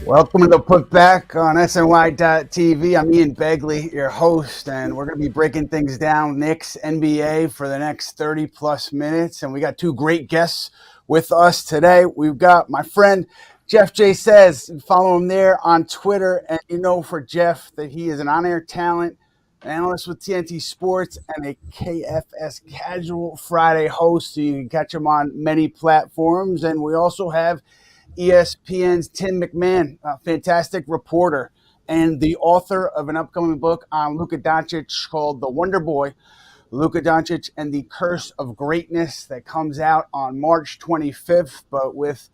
Welcome to the Putback on SNY.TV. I'm Ian Begley, your host, and we're going to be breaking things down Knicks NBA for the next 30 plus minutes. And we got two great guests with us today. We've got my friend Jeff J. Says, follow him there on Twitter. And you know for Jeff that he is an on-air talent, an analyst with TNT Sports, and a KFS Casual Friday host. So you can catch him on many platforms. And we also have ESPN's Tim MacMahon, a fantastic reporter and the author of an upcoming book on Luka Doncic called The Wonder Boy, Luka Doncic and the Curse of Greatness, that comes out on March 25th. But with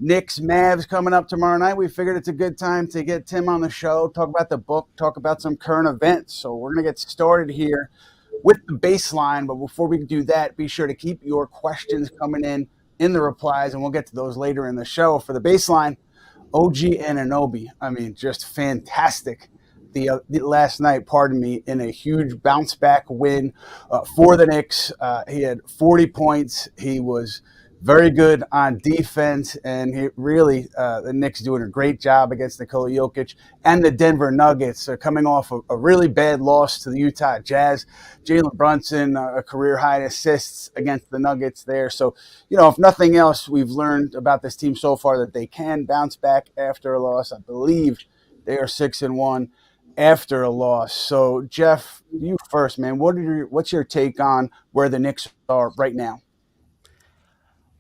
Knicks Mavs coming up tomorrow night, we figured it's a good time to get Tim on the show, talk about the book, talk about some current events. So we're going to get started here with the baseline. But before we do that, be sure to keep your questions coming in the replies, and we'll get to those later in the show. For the baseline, OG Anunoby, just fantastic the last night, in a huge bounce back win for the Knicks. He had 40 points. He was very good on defense, and he really, the Knicks doing a great job against Nikola Jokic and the Denver Nuggets, coming off a really bad loss to the Utah Jazz. Jalen Brunson, a career high in assists against the Nuggets there. So, if nothing else, we've learned about this team so far that they can bounce back after a loss. I believe they are 6-1 after a loss. So, Jeff, you first, man. What's your take on where the Knicks are right now?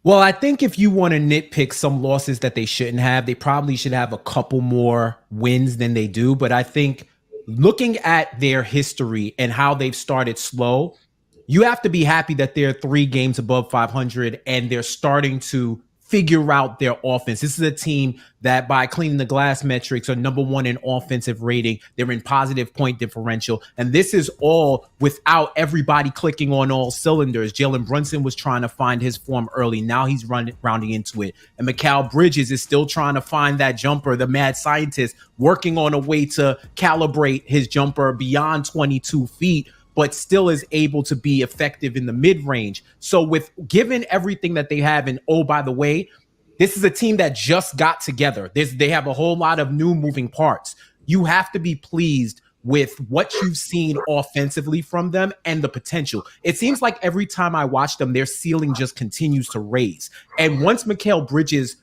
Well, I think if you want to nitpick some losses that they shouldn't have, they probably should have a couple more wins than they do. But I think looking at their history and how they've started slow, you have to be happy that they're 3 games above 500 and they're starting to figure out their offense. This is a team that, by cleaning the glass metrics, are number 1 in offensive rating. They're in positive point differential. And this is all without everybody clicking on all cylinders. Jalen Brunson was trying to find his form early. Now he's rounding into it. And Mikal Bridges is still trying to find that jumper. The mad scientist working on a way to calibrate his jumper beyond 22 feet, but still is able to be effective in the mid-range. So given everything that they have, and oh, by the way, this is a team that just got together. They have a whole lot of new moving parts. You have to be pleased with what you've seen offensively from them and the potential. It seems like every time I watch them, their ceiling just continues to raise. And once Mikal Bridges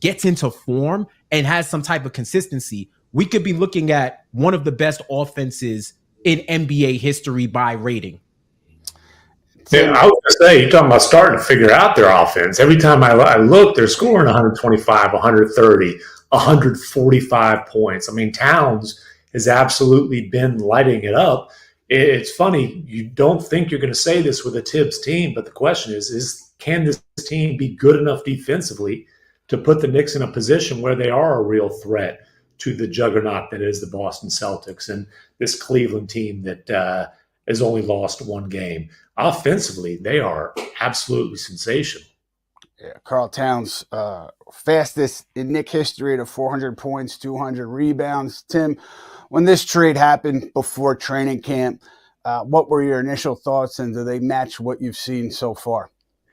gets into form and has some type of consistency, we could be looking at one of the best offenses in NBA history by rating. Yeah, I was going to say, you're talking about starting to figure out their offense. Every time I look, they're scoring 125, 130, 145 points. Towns has absolutely been lighting it up. It's funny, you don't think you're going to say this with a Tibbs team, but the question is can this team be good enough defensively to put the Knicks in a position where they are a real threat to the juggernaut that is the Boston Celtics and this Cleveland team that has only lost 1 game. Offensively, they are absolutely sensational. Yeah, Karl Towns, fastest in Knick history to 400 points, 200 rebounds. Tim, when this trade happened before training camp, what were your initial thoughts, and do they match what you've seen so far?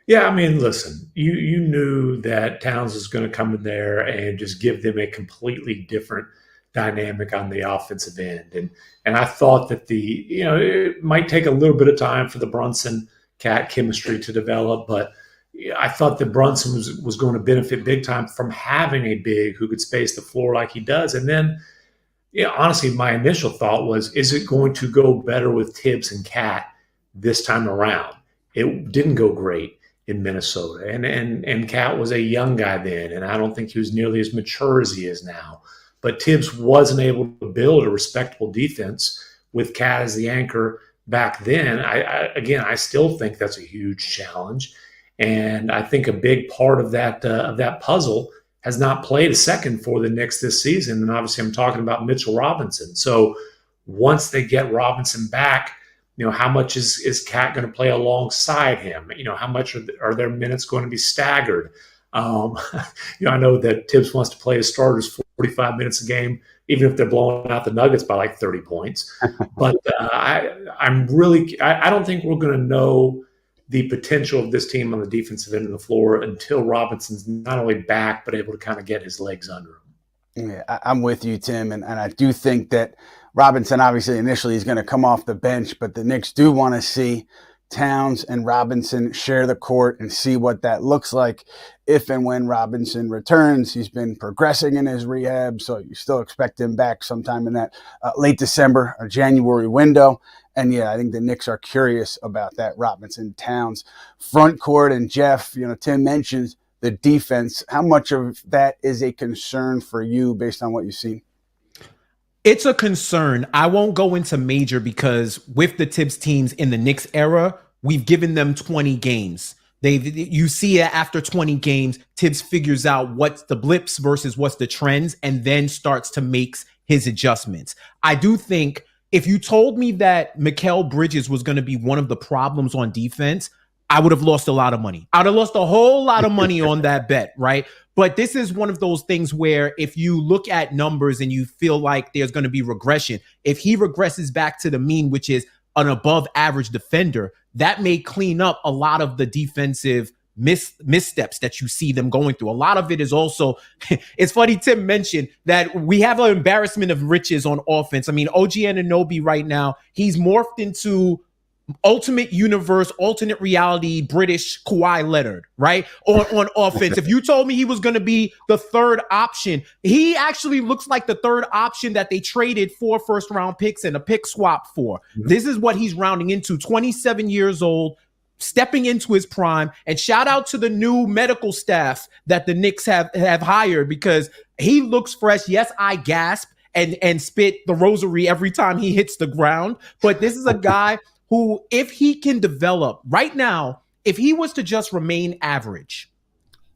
Yeah, listen, you knew that Towns was going to come in there and just give them a completely different dynamic on the offensive end. And I thought that it might take a little bit of time for the Brunson-Cat chemistry to develop, but I thought that Brunson was going to benefit big time from having a big who could space the floor like he does. And then, honestly, my initial thought was, is it going to go better with Tibbs and Cat this time around? It didn't go great in Minnesota. And Cat was a young guy then, and I don't think he was nearly as mature as he is now. But Tibbs wasn't able to build a respectable defense with Cat as the anchor back then. I still think that's a huge challenge. And I think a big part of that puzzle has not played a second for the Knicks this season. And obviously I'm talking about Mitchell Robinson. So once they get Robinson back, how much is Cat going to play alongside him? How much are their minutes going to be staggered? I know that Tibbs wants to play his starters 45 minutes a game, even if they're blowing out the Nuggets by like 30 points. But I don't think we're going to know the potential of this team on the defensive end of the floor until Robinson's not only back, but able to kind of get his legs under him. Yeah, I'm with you, Tim. And I do think that Robinson, obviously, initially is going to come off the bench, but the Knicks do want to see Towns and Robinson share the court and see what that looks like if and when Robinson returns. He's been progressing in his rehab, so you still expect him back sometime in that late December or January window. And yeah, I think the Knicks are curious about that Robinson Towns front court. And Jeff, Tim mentions the defense. How much of that is a concern for you based on what you've seen? It's a concern. I won't go into major because with the Tibbs teams in the Knicks era, we've given them 20 games. You see it after 20 games, Tibbs figures out what's the blips versus what's the trends and then starts to make his adjustments. I do think if you told me that Mikal Bridges was going to be one of the problems on defense, I would have lost a lot of money. I'd have lost a whole lot of money on that bet, right? But this is one of those things where if you look at numbers and you feel like there's going to be regression, if he regresses back to the mean, which is an above average defender, that may clean up a lot of the defensive missteps that you see them going through. A lot of it is also, it's funny, Tim mentioned that we have an embarrassment of riches on offense. I mean, OG Anunoby right now, he's morphed into ultimate universe, alternate reality, British Kawhi Leonard, right? On offense. If you told me he was going to be the third option, he actually looks like the third option that they traded 4 first-round picks and a pick swap for. Mm-hmm. This is what he's rounding into, 27 years old, stepping into his prime. And shout out to the new medical staff that the Knicks have hired because he looks fresh. Yes, I gasp and spit the rosary every time he hits the ground. But this is a guy who, if he can develop right now, if he was to just remain average,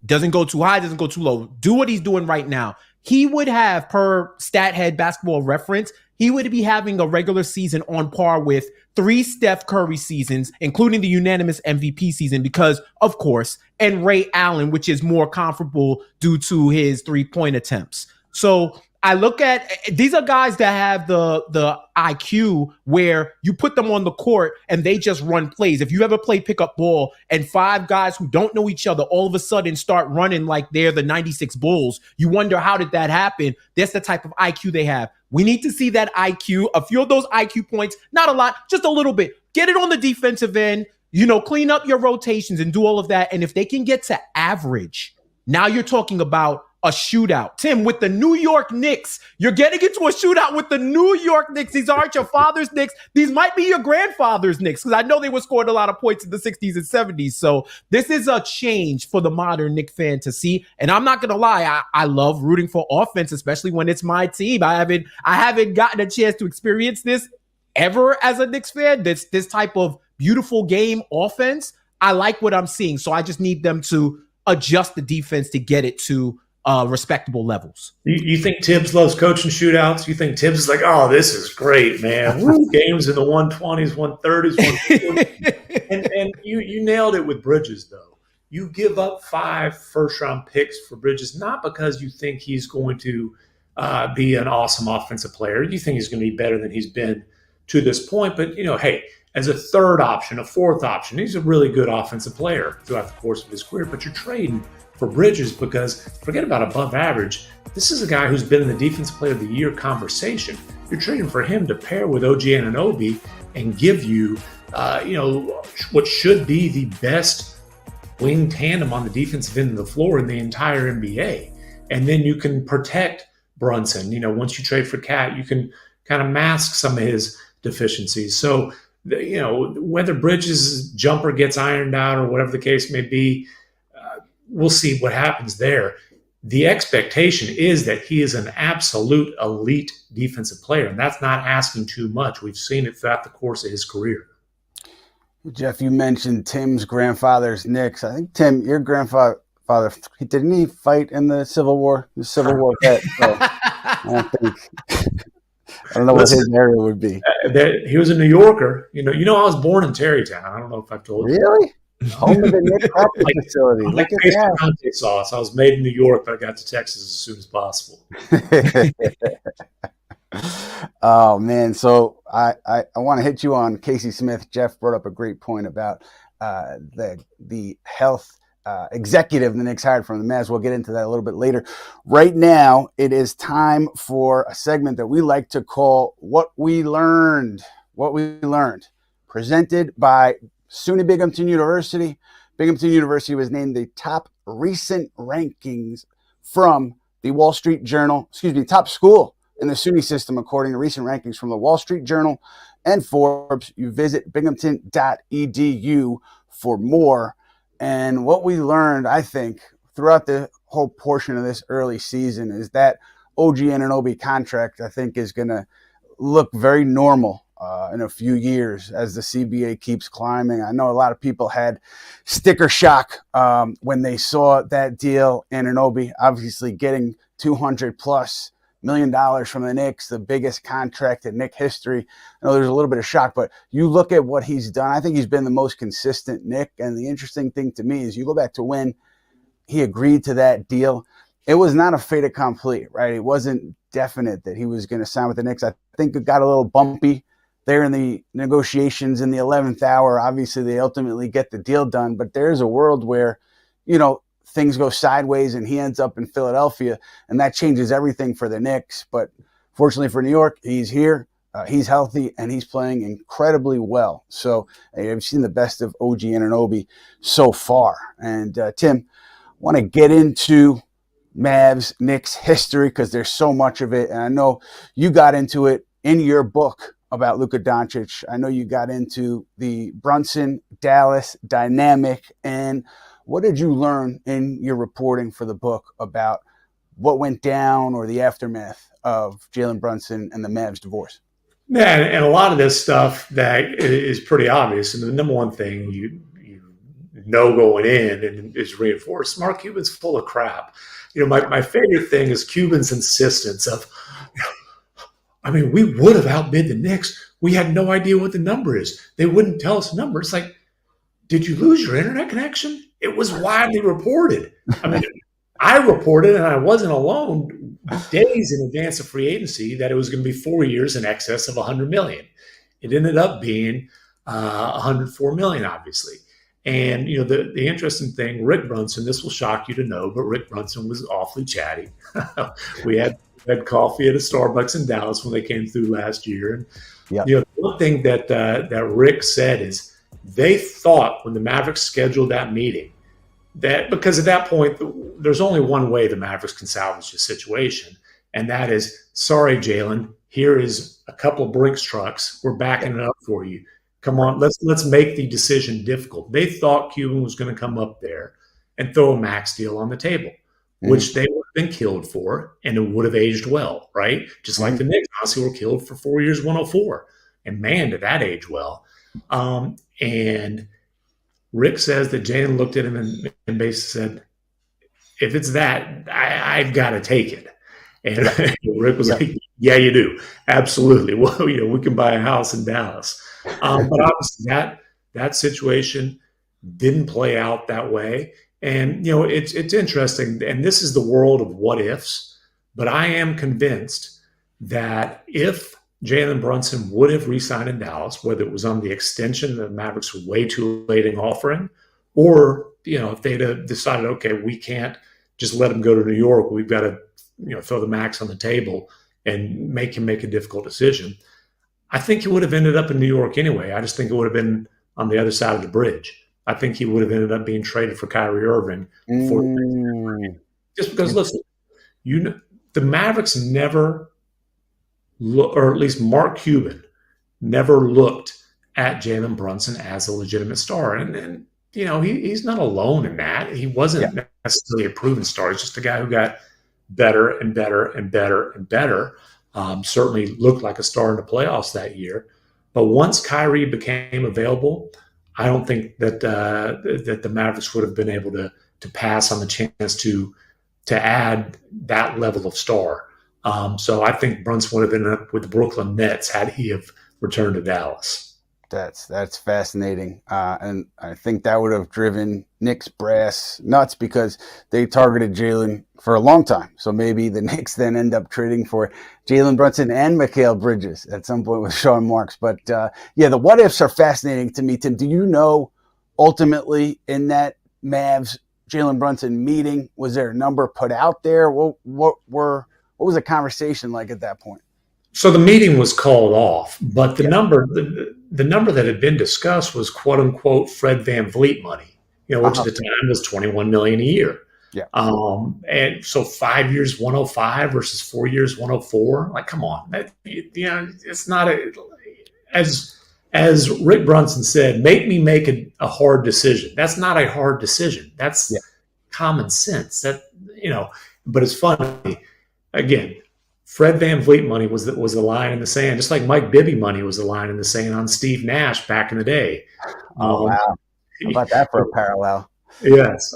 doesn't go too high, doesn't go too low, do what he's doing right now, he would have, per StatHead Basketball Reference, he would be having a regular season on par with 3 Steph Curry seasons, including the unanimous MVP season, because, of course, and Ray Allen, which is more comparable due to his 3-point attempts. So I look at, these are guys that have the IQ where you put them on the court and they just run plays. If you ever play pickup ball and 5 guys who don't know each other all of a sudden start running like they're the 96 Bulls, you wonder how did that happen? That's the type of IQ they have. We need to see that IQ, a few of those IQ points, not a lot, just a little bit. Get it on the defensive end, clean up your rotations and do all of that. And if they can get to average, now you're talking about a shootout. Tim, with the New York Knicks, you're getting into a shootout with the New York Knicks. These aren't your father's Knicks. These might be your grandfather's Knicks, because I know they were scoring a lot of points in the 60s and 70s. So this is a change for the modern Knicks fan to see. And I'm not going to lie, I love rooting for offense, especially when it's my team. I haven't gotten a chance to experience this ever as a Knicks fan. This type of beautiful game offense. I like what I'm seeing. So I just need them to adjust the defense to get it to respectable levels. You think Tibbs loves coaching shootouts? You think Tibbs is like, oh, this is great, man. Games in the 120s, 130s, 140s. and you nailed it with Bridges, though. You give up 5 first-round picks for Bridges, not because you think he's going to be an awesome offensive player. You think he's going to be better than he's been to this point. But, hey, as a third option, a fourth option, he's a really good offensive player throughout the course of his career. But you're trading for Bridges because, forget about above average, this is a guy who's been in the Defensive Player of the Year conversation. You're trading for him to pair with OG Anunoby and give you, what should be the best wing tandem on the defensive end of the floor in the entire NBA. And then you can protect Brunson. Once you trade for Cat, you can kind of mask some of his deficiencies. So, whether Bridges' jumper gets ironed out or whatever the case may be, we'll see what happens there. The expectation is that he is an absolute elite defensive player, and that's not asking too much. We've seen it throughout the course of his career. Jeff, you mentioned Tim's grandfather's Knicks. I think, Tim, your grandfather, didn't he fight in the Civil War? The Civil War vet. So I don't know what his area would be. He was a New Yorker. I was born in Tarrytown. I don't know if I've told you. Really? Home of the Knicks hockey facility. Look at that. Sauce. I was made in New York, but I got to Texas as soon as possible. Oh man! So I want to hit you on Casey Smith. Jeff brought up a great point about the health executive the Knicks hired from the Mavs. We'll get into that a little bit later. Right now, it is time for a segment that we like to call What We Learned. What We Learned. Presented by SUNY Binghamton University. Binghamton University was named the top recent rankings from the Wall Street Journal, top school in the SUNY system, according to recent rankings from the Wall Street Journal and Forbes. You visit binghamton.edu for more. And what we learned, I think, throughout the whole portion of this early season is that OG Anunoby contract, I think, is going to look very normal in a few years as the CBA keeps climbing. I know a lot of people had sticker shock when they saw that deal. Anunoby obviously getting $200+ million from the Knicks, the biggest contract in Knick history. I know there's a little bit of shock, but you look at what he's done. I think he's been the most consistent Knick. And the interesting thing to me is you go back to when he agreed to that deal. It was not a fait accompli, right? It wasn't definite that he was going to sign with the Knicks. I think it got a little bumpy there in the negotiations in the 11th hour. Obviously, they ultimately get the deal done, but there's a world where, things go sideways and he ends up in Philadelphia, and that changes everything for the Knicks. But fortunately for New York, he's here, he's healthy, and he's playing incredibly well. So I've seen the best of OG Anunoby so far. And Tim, I want to get into Mavs Knicks history because there's so much of it, and I know you got into it in your book about Luka Doncic. I know you got into the Brunson Dallas dynamic. And what did you learn in your reporting for the book about what went down or the aftermath of Jalen Brunson and the Mavs divorce? Yeah, and a lot of this stuff that is pretty obvious. And the number one thing you know going in and is reinforced, Mark Cuban's full of crap. My favorite thing is Cuban's insistence of, we would have outbid the Knicks. We had no idea what the number is. They wouldn't tell us the number. It's like, did you lose your internet connection? It was widely reported. I reported, and I wasn't alone, days in advance of free agency that it was going to be 4 years in excess of $100 million. It ended up being $104 million, obviously. And, the interesting thing, Rick Brunson, this will shock you to know, but Rick Brunson was awfully chatty. We had coffee at a Starbucks in Dallas when they came through last year. And, the one thing that Rick said is they thought when the Mavericks scheduled that meeting that because at that point, there's only one way the Mavericks can salvage the situation. And that is, sorry, Jalen, here is a couple of Brinks trucks. We're backing it up for you. Come on, let's make the decision difficult. They thought Cuban was going to come up there and throw a max deal on the table, which they would have been killed for, and it would have aged well, right? Just like the Knicks, honestly, were killed for 4 years, 104. And man, did that age well. And Rick says that Jalen looked at him and basically said, if it's that, I've got to take it. And Rick was like, yeah, you do. Absolutely. Well, we can buy a house in Dallas. But obviously that situation didn't play out that way. And, it's interesting. And this is the world of what ifs. But I am convinced that if Jalen Brunson would have re-signed in Dallas, whether it was on the extension that the Mavericks were way too late in offering, or, if they'd have decided, okay, we can't just let him go to New York. We've got to, throw the max on the table and make him make a difficult decision. I think he would have ended up in New York anyway. I just think it would have been on the other side of the bridge. I think he would have ended up being traded for Kyrie Irving. Just because, listen, the Mavericks never, or at least Mark Cuban, never looked at Jalen Brunson as a legitimate star. And he's not alone in that. He wasn't necessarily a proven star. He's just a guy who got better and better and better and better. Certainly looked like a star in the playoffs that year. But once Kyrie became available, I don't think that that the Mavericks would have been able to pass on the chance to add that level of star. So I think Brunson would have been up with the Brooklyn Nets had he have returned to Dallas. That's fascinating. And I think that would have driven Knicks brass nuts because they targeted Jalen for a long time. So maybe the Knicks then end up trading for Jalen Brunson and Mikal Bridges at some point with Sean Marks. But the what ifs are fascinating to me. Tim, do you know ultimately in that Mavs Jalen Brunson meeting? Was there a number put out there? What was the conversation like at that point? So the meeting was called off, but the number that had been discussed was quote unquote Fred VanVleet money, which at the time was $21 million a year. Yeah. And so 5 years, 105 versus 4 years, 104. Like, come on, it's not as Rick Brunson said, make me make a hard decision. That's not a hard decision. That's common sense. But it's funny. Again, Fred VanVleet money was the line in the sand, just like Mike Bibby money was the line in the sand on Steve Nash back in the day. Oh, wow. How about that for a parallel? Yes.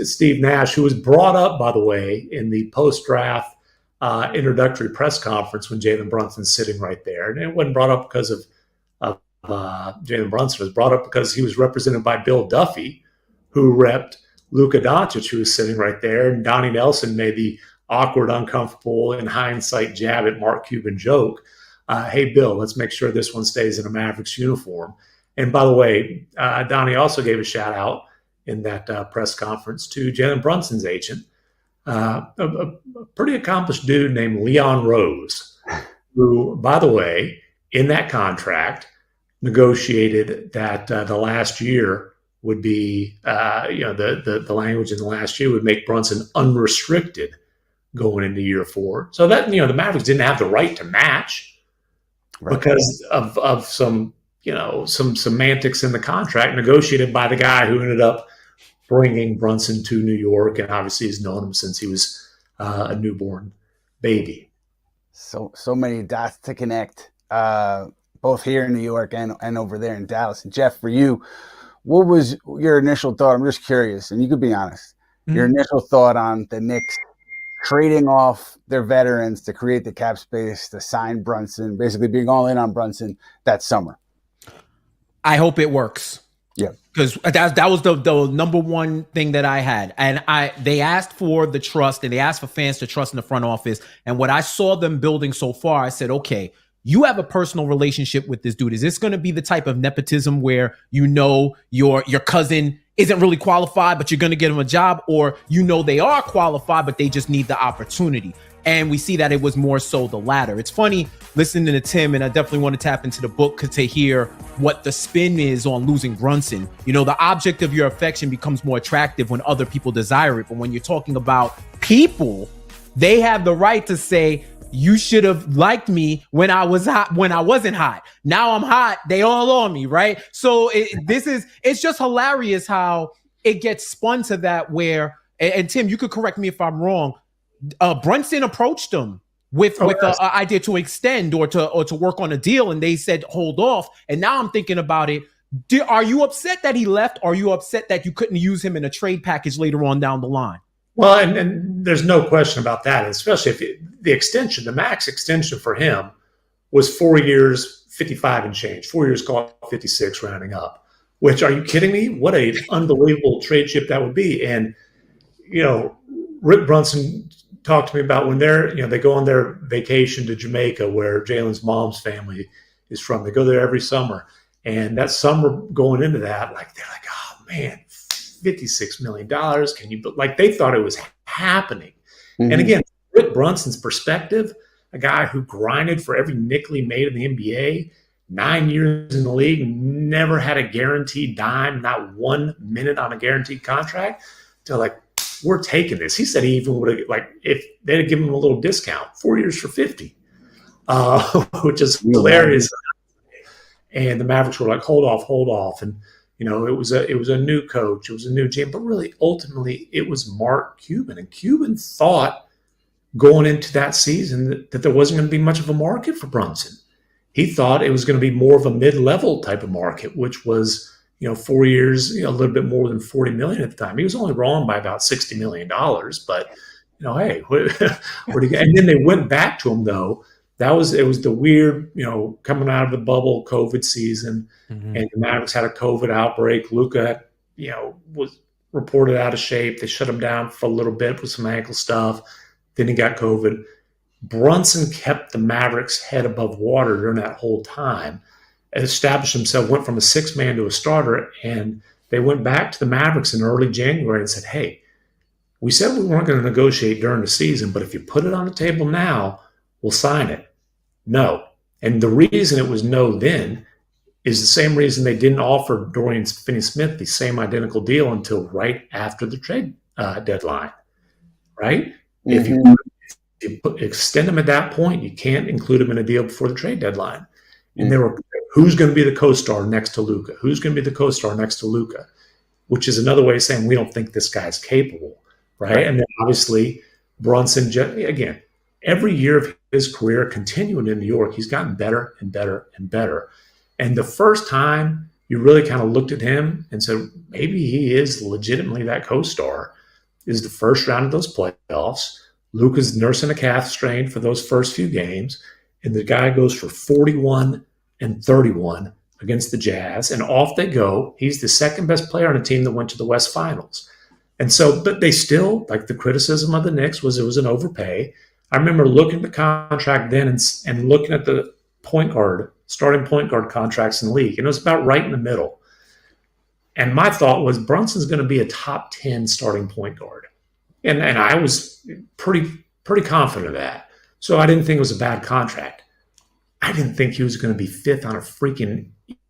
Steve Nash, who was brought up, by the way, in the post-draft introductory press conference when Jalen Brunson's sitting right there. And it wasn't brought up because of Jalen Brunson. It was brought up because he was represented by Bill Duffy, who repped Luka Doncic, who was sitting right there. And Donnie Nelson made the awkward, uncomfortable, in hindsight, jab at Mark Cuban joke. Hey, Bill, let's make sure this one stays in a Mavericks uniform. And by the way, Donnie also gave a shout out in that press conference to Jalen Brunson's agent, a pretty accomplished dude named Leon Rose, who, by the way, in that contract negotiated that the last year would be, the language in the last year would make Brunson unrestricted going into year 4. So that, the Mavericks didn't have the right to match because of some semantics in the contract negotiated by the guy who ended up bringing Brunson to New York, and obviously has known him since he was a newborn baby. So many dots to connect, both here in New York and over there in Dallas. And Jeff, for you, what was your initial thought? I'm just curious, and you could be honest. Mm-hmm. Your initial thought on the Knicks trading off their veterans to create the cap space to sign Brunson, basically being all in on Brunson that summer. I hope it works. Yeah, because that was the number one thing that I had, and they asked for the trust, and they asked for fans to trust in the front office. And what I saw them building so far, I said, okay, you have a personal relationship with this dude. Is this going to be the type of nepotism where your cousin isn't really qualified, but you're going to get him a job, or they are qualified, but they just need the opportunity? And we see that it was more so the latter. It's funny listening to Tim, and I definitely want to tap into the book to hear what the spin is on losing Brunson. The object of your affection becomes more attractive when other people desire it. But when you're talking about people, they have the right to say, you should have liked me when I was hot, when I wasn't hot. Now I'm hot. They all on me, right? So it's just hilarious how it gets spun to that where, and Tim, you could correct me if I'm wrong, Brunson approached them with the idea to extend or to work on a deal, and they said hold off. And now I'm thinking about it. Are you upset that he left? Or are you upset that you couldn't use him in a trade package later on down the line? Well, and there's no question about that, especially if the max extension for him was 4 years, 55 and change. 4 years, call it 56, rounding up. Which, are you kidding me? What an unbelievable trade chip that would be. And Rick Brunson talked to me about when they go on their vacation to Jamaica, where Jalen's mom's family is from. They go there every summer, and that summer going into that, they're like, oh man, $56 million. Can you? They thought it was happening. Mm-hmm. And again, Rick Brunson's perspective, a guy who grinded for every nickel he made in the NBA, 9 years in the league, never had a guaranteed dime, not 1 minute on a guaranteed contract. They're we're taking this. He said he even would have, if they'd have given him a little discount, 4 years for 50, which is hilarious. And the Mavericks were hold off. And, it was a new coach. It was a new GM. But really, ultimately, it was Mark Cuban. And Cuban thought going into that season that there wasn't going to be much of a market for Brunson. He thought it was going to be more of a mid-level type of market, which was, 4 years, a little bit more than $40 million at the time. He was only wrong by about $60 million, but hey, and then they went back to him though. It was the weird, coming out of the bubble COVID season, mm-hmm. and the Mavericks had a COVID outbreak. Luka, was reported out of shape. They shut him down for a little bit with some ankle stuff. Then he got COVID. Brunson kept the Mavericks' head above water during that whole time, and established himself, went from a 6-man to a starter, and they went back to the Mavericks in early January and said, hey, we said we weren't going to negotiate during the season, but if you put it on the table now, we'll sign it. No. And the reason it was no then is the same reason they didn't offer Dorian Finney-Smith the same identical deal until right after the trade deadline, right? Mm-hmm. If you extend them at that point, you can't include them in a deal before the trade deadline. And they were, who's going to be the co-star next to Luka? Who's going to be the co-star next to Luka? Which is another way of saying we don't think this guy's capable, right? And then obviously Brunson, again, every year of his career continuing in New York, he's gotten better and better and better. And the first time you really kind of looked at him and said, maybe he is legitimately that co-star, is the first round of those playoffs. Luka's nursing a calf strain for those first few games, and the guy goes for 41 and 31 against the Jazz, and off they go. He's the second best player on a team that went to the West Finals. And so, but they still, like the criticism of the Knicks was it was an overpay. I remember looking at the contract then and looking at the starting point guard contracts in the league, and it was about right in the middle. And my thought was Brunson's going to be a top 10 starting point guard. And I was pretty confident of that. So I didn't think it was a bad contract. I didn't think he was going to be fifth on an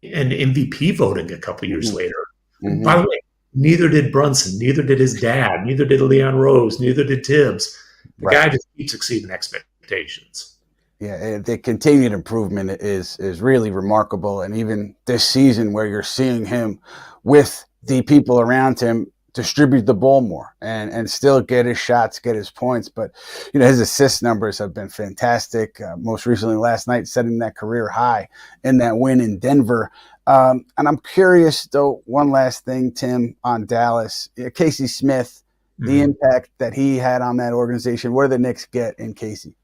MVP voting a couple years later. Mm-hmm. By the way, neither did Brunson, neither did his dad, neither did Leon Rose, neither did Tibbs. The guy just keeps exceeding expectations. Yeah, the continued improvement is really remarkable. And even this season where you're seeing him with the people around him distribute the ball more and still get his shots, get his points. But, his assist numbers have been fantastic. Most recently last night, setting that career high in that win in Denver. And I'm curious, though, one last thing, Tim, on Dallas. Casey Smith, the impact that he had on that organization. What do the Knicks get in Casey?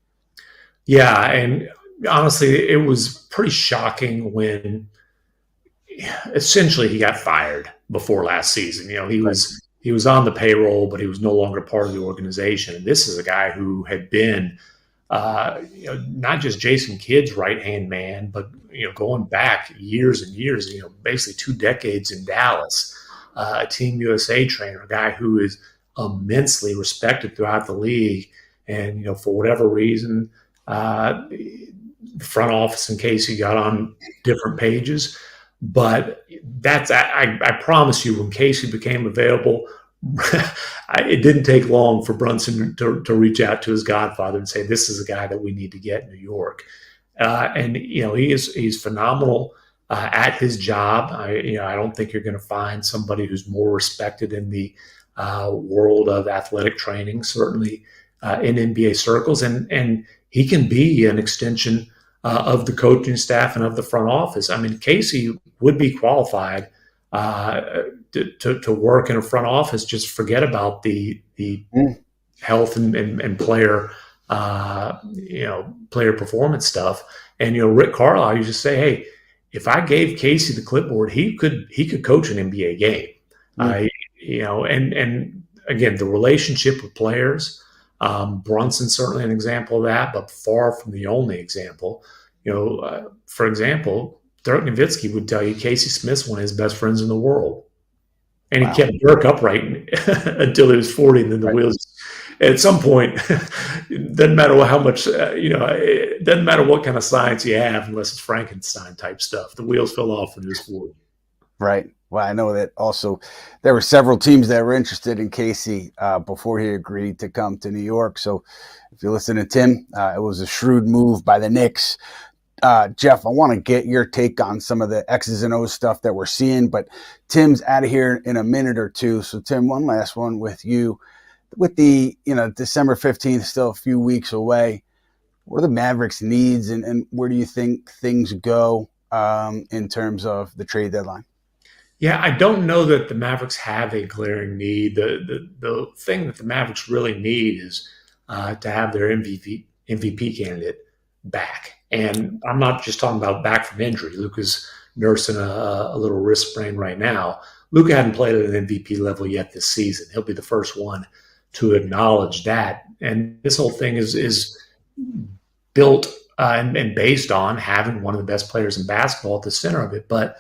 Yeah, and honestly, it was pretty shocking when essentially he got fired before last season. He was on the payroll, but he was no longer part of the organization. And this is a guy who had been not just Jason Kidd's right-hand man, but going back years and years, basically 2 decades in Dallas, a Team USA trainer, a guy who is immensely respected throughout the league. And, for whatever reason, the front office in Casey got on different pages. But I promise you, when Casey became available, it didn't take long for Brunson to reach out to his godfather and say, this is a guy that we need to get in New York. And he's phenomenal at his job. I don't think you're going to find somebody who's more respected in the world of athletic training, certainly in NBA circles. And he can be an extension of the coaching staff and of the front office. I mean, Casey would be qualified to work in a front office. Just forget about the health and player player performance stuff. And Rick Carlisle used to say, hey, if I gave Casey the clipboard, he could coach an NBA game. And again, the relationship with players. Brunson's certainly an example of that, but far from the only example. For example, Dirk Nowitzki would tell you Casey Smith's one of his best friends in the world. And he kept Dirk upright until he was 40, and then the wheels. At some point, it doesn't matter how much, it doesn't matter what kind of science you have, unless it's Frankenstein type stuff. The wheels fell off when he was 40. Right. Well, I know that also there were several teams that were interested in Casey before he agreed to come to New York. So if you listen to Tim, it was a shrewd move by the Knicks. Jeff, I want to get your take on some of the X's and O's stuff that we're seeing, but Tim's out of here in a minute or two. So Tim, one last one with you. With the, December 15th, still a few weeks away, what are the Mavericks' needs and where do you think things go in terms of the trade deadline? Yeah, I don't know that the Mavericks have a glaring need. The thing that the Mavericks really need is to have their MVP candidate back. And I'm not just talking about back from injury. Luka's nursing a little wrist sprain right now. Luka hadn't played at an MVP level yet this season. He'll be the first one to acknowledge that. And this whole thing is built and based on having one of the best players in basketball at the center of it. But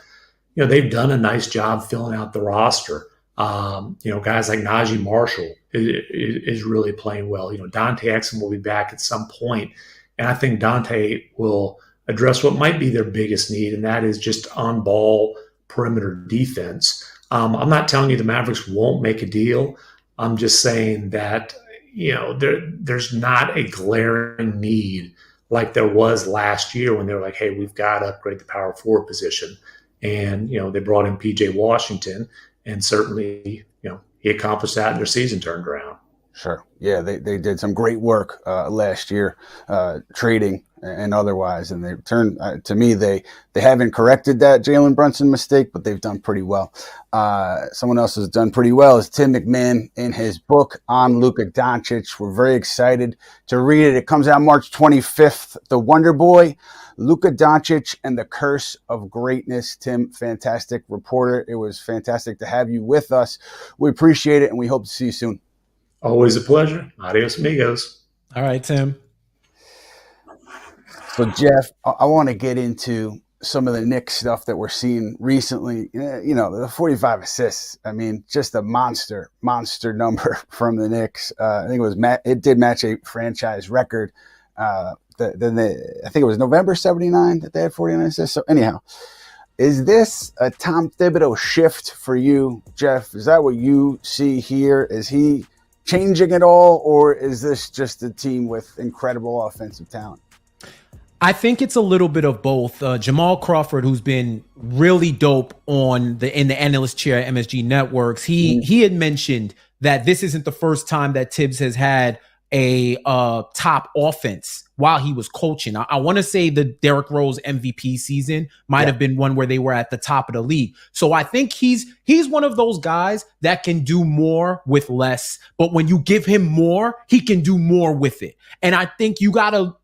they've done a nice job filling out the roster. Guys like Najee Marshall is really playing well. Dante Exum will be back at some point, and I think Dante will address what might be their biggest need, and that is just on-ball perimeter defense. I'm not telling you the Mavericks won't make a deal. I'm just saying that there's not a glaring need like there was last year when they were like, hey, we've got to upgrade the power forward position. And, they brought in PJ Washington, and certainly, he accomplished that and their season turned around. Sure. Yeah, they did some great work last year, trading and otherwise, and they turned to me. They haven't corrected that Jalen Brunson mistake, but they've done pretty well. Someone else has done pretty well is Tim MacMahon in his book on Luka Doncic. We're very excited to read it. It comes out March 25th. The Wonder Boy, Luka Doncic and the Curse of Greatness. Tim, fantastic reporter. It was fantastic to have you with us. We appreciate it, and we hope to see you soon. Always a pleasure. Adios, amigos. All right, Tim. So, Jeff, I want to get into some of the Knicks stuff that we're seeing recently. The 45 assists. I mean, just a monster number from the Knicks. I think it did match a franchise record. I think it was November 79 that they had 49 assists. So, anyhow, is this a Tom Thibodeau shift for you, Jeff? Is that what you see here? Is he changing it all, or is this just a team with incredible offensive talent? I think it's a little bit of both. Jamal Crawford, who's been really dope in the analyst chair at MSG Networks, he had mentioned that this isn't the first time that Tibbs has had a top offense while he was coaching. I want to say the Derrick Rose MVP season might have been one where they were at the top of the league. So I think he's one of those guys that can do more with less, but when you give him more, he can do more with it. And I think you got to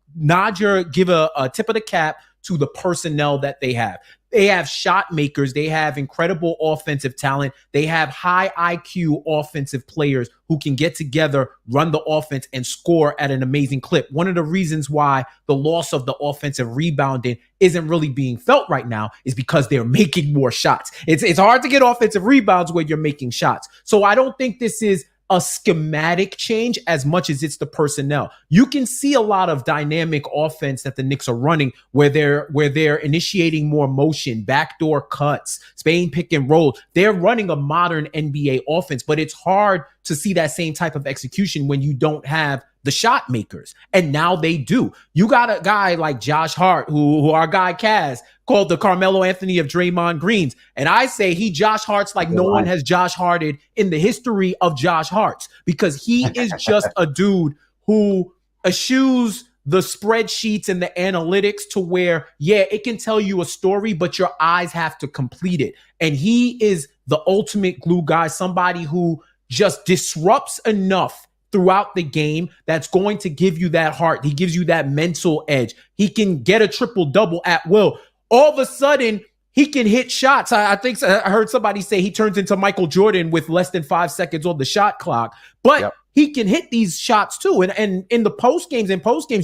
give a tip of the cap to the personnel that they have. They have shot makers. They have incredible offensive talent. They have high IQ offensive players who can get together, run the offense, and score at an amazing clip. One of the reasons why the loss of the offensive rebounding isn't really being felt right now is because they're making more shots. It's hard to get offensive rebounds when you're making shots. So I don't think this is a schematic change as much as it's the personnel. You can see a lot of dynamic offense that the Knicks are running where they're initiating more motion, backdoor cuts, Spain pick and roll. They're running a modern NBA offense, but it's hard to see that same type of execution when you don't have the shot makers. And now they do. You got a guy like Josh Hart, who our guy Kaz called the Carmelo Anthony of Draymond Greens. And I say he Josh Hart's like no one has Josh Harted in the history of Josh Harts, because he is just a dude who eschews the spreadsheets and the analytics to where, it can tell you a story, but your eyes have to complete it. And he is the ultimate glue guy, somebody who just disrupts enough throughout the game that's going to give you that heart. He gives you that mental edge. He can get a triple-double at will. All of a sudden, he can hit shots. I think I heard somebody say he turns into Michael Jordan with less than 5 seconds on the shot clock. But he can hit these shots too. And in the post games,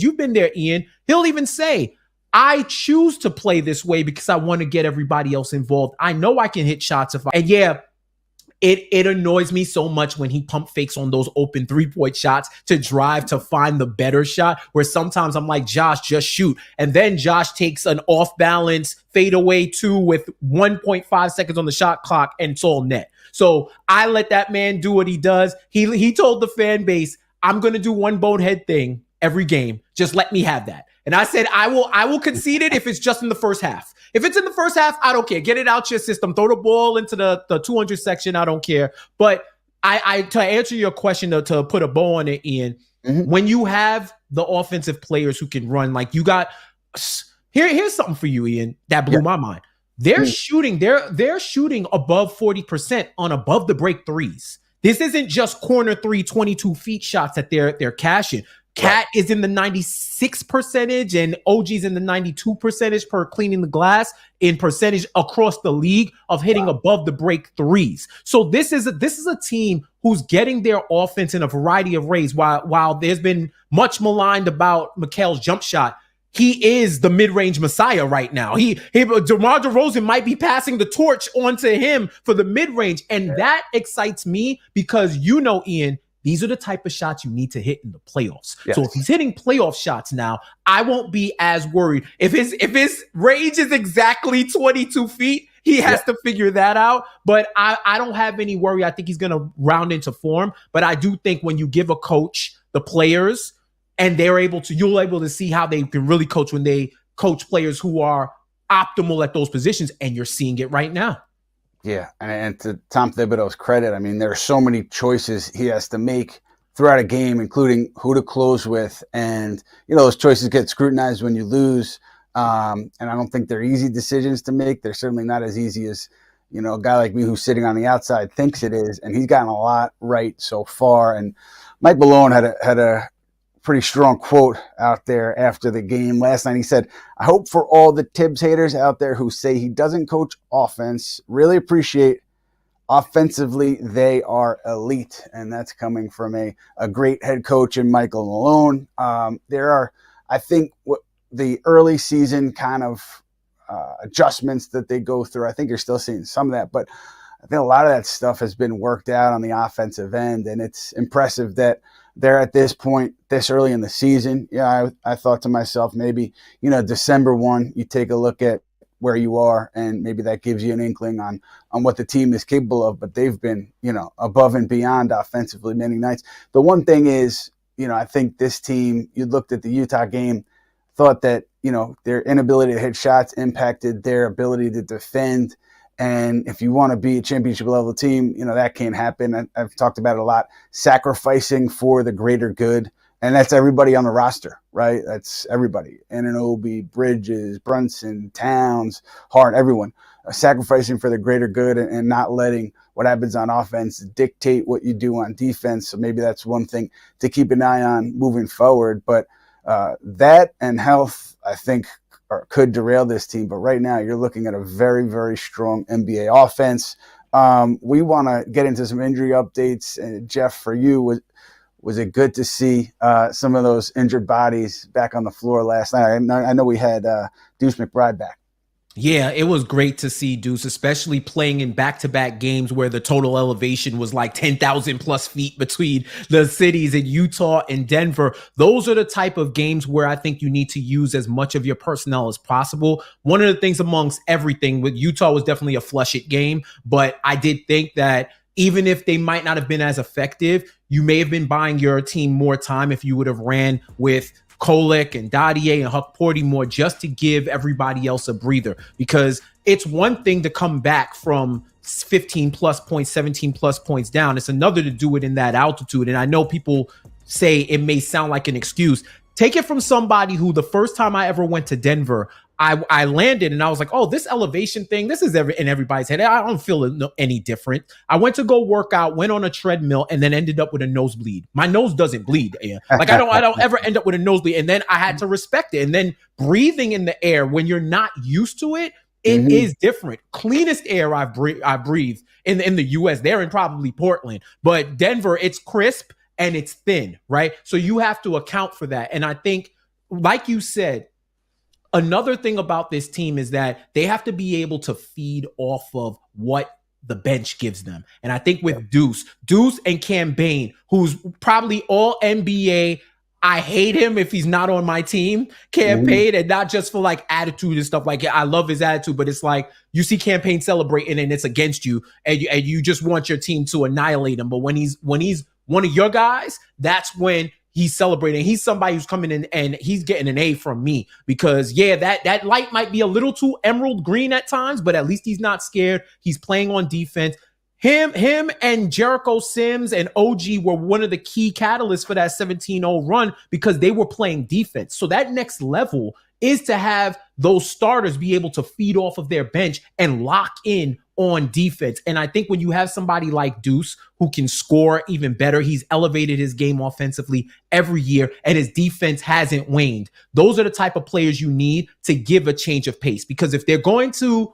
you've been there, Ian. He'll even say, I choose to play this way because I want to get everybody else involved. I know I can hit shots It annoys me so much when he pump fakes on those open three-point shots to drive to find the better shot, where sometimes I'm like, Josh, just shoot. And then Josh takes an off-balance fadeaway two with 1.5 seconds on the shot clock, and it's all net. So I let that man do what he does. He told the fan base, I'm going to do one bonehead thing every game. Just let me have that. And I said, I will concede it if it's just in the first half. If it's in the first half, I don't care. Get it out your system. Throw the ball into the 200 section. I don't care. But I to answer your question, to put a bow on it, Ian, when you have the offensive players who can run, like you got here's something for you, Ian, that blew my mind. They're shooting above 40% on above the break threes. This isn't just corner 22 feet shots that they're cashing. Cat is in the 96 percentage and OG's in the 92 percentage per cleaning the glass in percentage across the league of hitting above the break threes. So this is a team who's getting their offense in a variety of ways. While there's been much maligned about Mikal's jump shot, he is the mid-range messiah right now. DeMar DeRozan might be passing the torch onto him for the mid-range. And that excites me because, Ian, these are the type of shots you need to hit in the playoffs. Yes. So if he's hitting playoff shots now, I won't be as worried. If his range is exactly 22 feet, he has to figure that out. But I don't have any worry. I think he's going to round into form. But I do think when you give a coach the players and you're able to see how they can really coach when they coach players who are optimal at those positions. And you're seeing it right now. Yeah, and to Tom Thibodeau's credit, I mean, there are so many choices he has to make throughout a game, including who to close with. And, those choices get scrutinized when you lose. And I don't think they're easy decisions to make. They're certainly not as easy as, a guy like me who's sitting on the outside thinks it is. And he's gotten a lot right so far. And Mike Malone had a pretty strong quote out there after the game last night. He said, "I hope for all the Tibbs haters out there who say he doesn't coach offense, really appreciate offensively they are elite." And that's coming from a great head coach in Michael Malone. There are, I think, the early season kind of adjustments that they go through. I think you're still seeing some of that, but I think a lot of that stuff has been worked out on the offensive end. And it's impressive that they're at this point, this early in the season. Yeah, I thought to myself, maybe, December 1, you take a look at where you are, and maybe that gives you an inkling on what the team is capable of. But they've been, above and beyond offensively many nights. The one thing is, I think this team, you looked at the Utah game, thought that, their inability to hit shots impacted their ability to defend. And if you want to be a championship level team, that can't happen. I've talked about it a lot, sacrificing for the greater good. And that's everybody on the roster, right? That's everybody. Anunoby, Bridges, Brunson, Towns, Hart, everyone sacrificing for the greater good and not letting what happens on offense dictate what you do on defense. So maybe that's one thing to keep an eye on moving forward. But that and health, I think, could derail this team. But right now you're looking at a very, very strong NBA offense. We want to get into some injury updates. And Jeff, for you, was it good to see some of those injured bodies back on the floor last night? I know we had Deuce McBride back. Yeah, it was great to see Deuce, especially playing in back-to-back games where the total elevation was like 10,000 plus feet between the cities in Utah and Denver. Those are the type of games where I think you need to use as much of your personnel as possible. One of the things amongst everything with Utah was definitely a flush it game, but I did think that even if they might not have been as effective, you may have been buying your team more time if you would have ran with Kolek and Dadier and Huck Porty more, just to give everybody else a breather, because it's one thing to come back from 15 plus points, 17 plus points down. It's another to do it in that altitude. And I know people say it may sound like an excuse. Take it from somebody who the first time I ever went to Denver, I landed and I was like, oh, this elevation thing, this is in everybody's head. I don't feel any different. I went to go work out, went on a treadmill, and then ended up with a nosebleed. My nose doesn't bleed. Like I don't ever end up with a nosebleed. And then I had to respect it. And then breathing in the air when you're not used to it, it is different. Cleanest air I breathe in the US. They're in probably Portland, but Denver, it's crisp and it's thin, right? So you have to account for that. And I think, like you said, another thing about this team is that they have to be able to feed off of what the bench gives them. And I think with Deuce and Cam Bain, who's probably all NBA, I hate him if he's not on my team, campaign, and not just for like attitude and stuff. Like, I love his attitude, but it's like you see campaign celebrating and it's against you, and you just want your team to annihilate him. But when he's one of your guys, that's when he's celebrating. He's somebody who's coming in and he's getting an A from me, because that light might be a little too emerald green at times, but at least he's not scared. He's playing on defense. Him and Jericho Sims and OG were one of the key catalysts for that 17-0 run, because they were playing defense. So that next level is to have those starters be able to feed off of their bench and lock in on defense. And I think when you have somebody like Deuce who can score even better, he's elevated his game offensively every year and his defense hasn't waned. Those are the type of players you need to give a change of pace, because if they're going to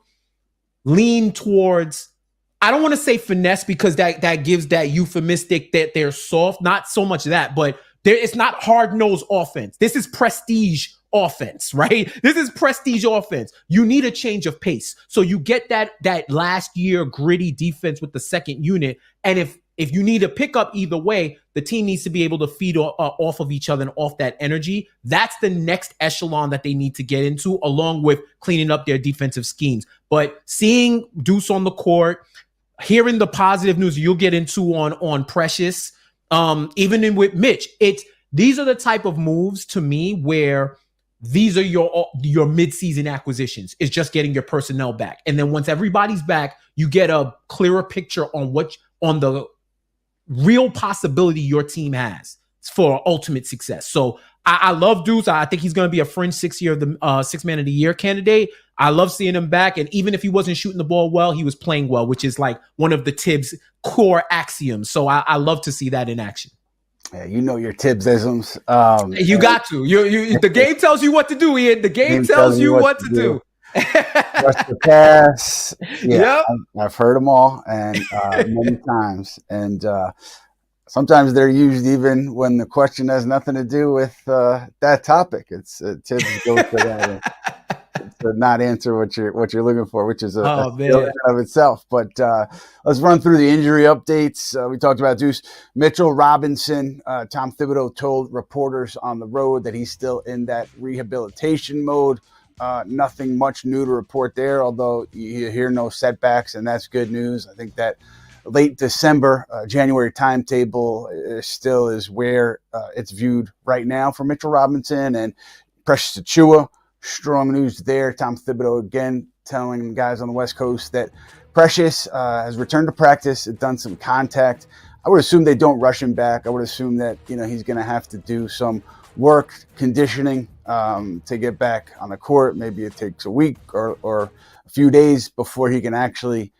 lean towards, I don't want to say finesse, because that gives that euphemistic that they're soft, not so much that, but It's not hard-nosed offense. This is prestige offense, right? This is prestige offense. You need a change of pace. So you get that last year gritty defense with the second unit. And if you need a pickup either way, the team needs to be able to feed off of each other and off that energy. That's the next echelon that they need to get into, along with cleaning up their defensive schemes. But seeing Deuce on the court, hearing the positive news you'll get into on Precious, even with Mitch, these are the type of moves to me where these are your midseason acquisitions. It's just getting your personnel back. And then once everybody's back, you get a clearer picture on the real possibility your team has for ultimate success. So I love Deuce. I think he's going to be a fringe six man of the year candidate. I love seeing him back. And even if he wasn't shooting the ball well, he was playing well, which is like one of the Tibbs core axioms. So I love to see that in action. Yeah, you know your Tibbs-isms. You got to. The game tells you what to do, Ian. The game tells you what to do. Rush the pass. Yeah, yep. I've heard them all and many times. And sometimes they're used even when the question has nothing to do with that topic. It's Tibbs goes for that. To not answer what you're looking for, which is a skill of itself. But let's run through the injury updates. We talked about Deuce. Mitchell Robinson. Tom Thibodeau told reporters on the road that he's still in that rehabilitation mode. Nothing much new to report there, although you hear no setbacks, and that's good news. I think that late December, January timetable still is where it's viewed right now for Mitchell Robinson and Precious Achiuwa. Strong news there. Tom Thibodeau again telling guys on the West Coast that Precious has returned to practice, done some contact. I would assume they don't rush him back. I would assume that he's going to have to do some work conditioning to get back on the court. Maybe it takes a week or a few days before he can actually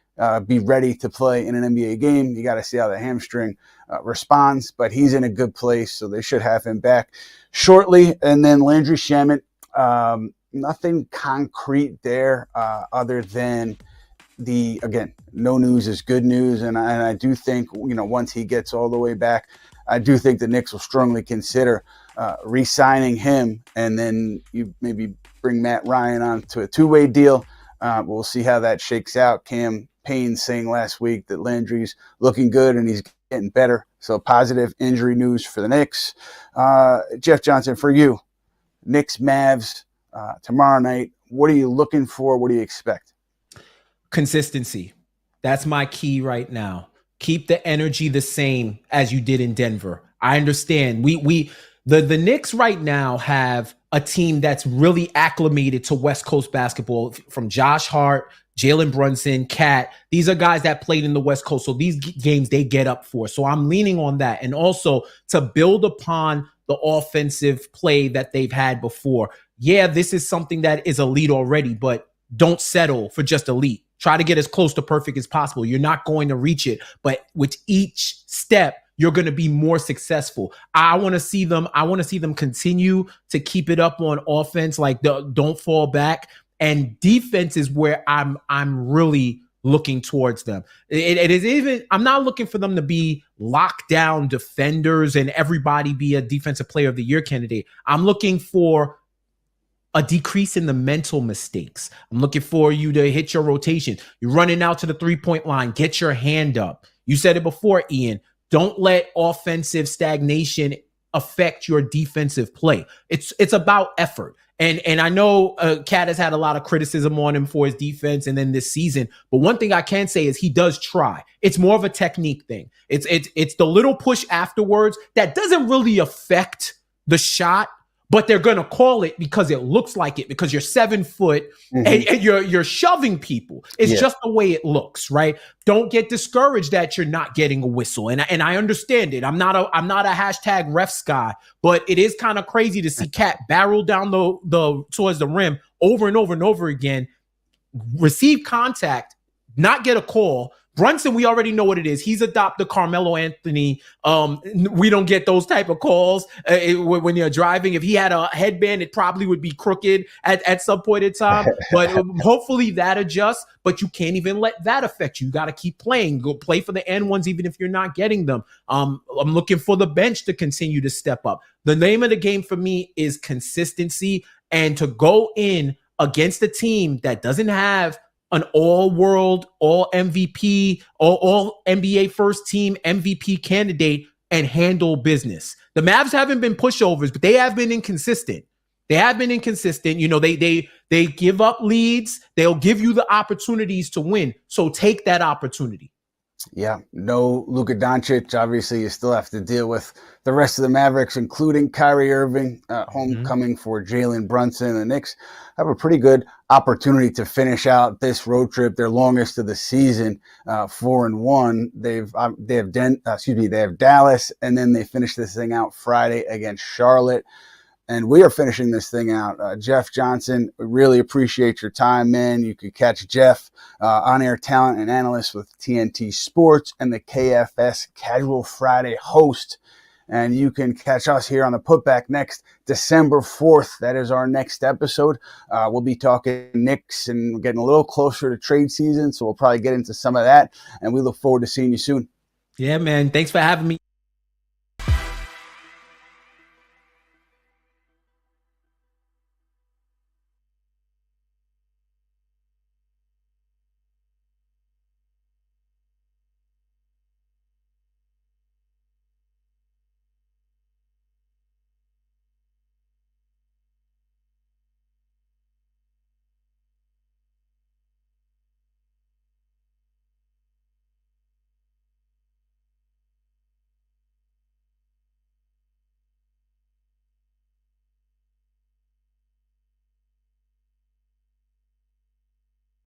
be ready to play in an NBA game. You got to see how the hamstring responds, but he's in a good place, so they should have him back shortly. And then Landry Shamet. Nothing concrete there other than no news is good news. And I do think, once he gets all the way back, I do think the Knicks will strongly consider re-signing him. And then you maybe bring Matt Ryan on to a two-way deal. We'll see how that shakes out. Cam Payne saying last week that Landry's looking good and he's getting better. So positive injury news for the Knicks. Jeff Johnson, for you. Knicks, Mavs, tomorrow night. What are you looking for? What do you expect? Consistency. That's my key right now. Keep the energy the same as you did in Denver. I understand. The Knicks right now have a team that's really acclimated to West Coast basketball, from Josh Hart, Jalen Brunson, Cat. These are guys that played in the West Coast. So these games they get up for. So I'm leaning on that. And also to build upon the offensive play that they've had before. Yeah, this is something that is elite already, but don't settle for just elite. Try to get as close to perfect as possible. You're not going to reach it, but with each step, you're going to be more successful. I want to see them continue to keep it up on offense, like don't fall back. And defense is where I'm really looking towards them. It is even, I'm not looking for them to be lockdown defenders and everybody be a defensive player of the year candidate. I'm looking for a decrease in the mental mistakes. I'm looking for you to hit your rotation. You're running out to the 3-point line. Get your hand up. You said it before, Ian. Don't let offensive stagnation affect your defensive play. It's about effort. And I know Cat has had a lot of criticism on him for his defense and then this season. But one thing I can say is he does try. It's more of a technique thing. It's the little push afterwards that doesn't really affect the shot, but they're going to call it because it looks like it, because you're 7 foot and you're shoving people. It's just the way it looks, right? Don't get discouraged that you're not getting a whistle. And I understand it. I'm not a hashtag refs guy, but it is kind of crazy to see Cat barrel down the towards the rim over and over and over again, receive contact, not get a call, Brunson, we already know what it is. He's adopted Carmelo Anthony. We don't get those type of calls when you're driving. If he had a headband, it probably would be crooked at some point in time. But hopefully that adjusts. But you can't even let that affect you. You got to keep playing. Go play for the N1s, even if you're not getting them. I'm looking for the bench to continue to step up. The name of the game for me is consistency, and to go in against a team that doesn't have an all-world, all-MVP, all NBA first team MVP candidate and handle business. The Mavs haven't been pushovers, but they have been inconsistent. They have been inconsistent. You know, they give up leads. They'll give you the opportunities to win. So take that opportunity. Yeah, no Luka Doncic. Obviously, you still have to deal with the rest of the Mavericks, including Kyrie Irving, homecoming for Jalen Brunson. The Knicks have a pretty good opportunity to finish out this road trip, their longest of the season, 4-1. They have Dallas, and then they finish this thing out Friday against Charlotte. And we are finishing this thing out. Jeff Johnson, we really appreciate your time, man. You could catch Jeff, on-air talent and analyst with TNT Sports and the KFS Casual Friday host. And you can catch us here on the Putback next December 4th. That is our next episode. We'll be talking Knicks and getting a little closer to trade season, so we'll probably get into some of that. And we look forward to seeing you soon. Yeah, man. Thanks for having me.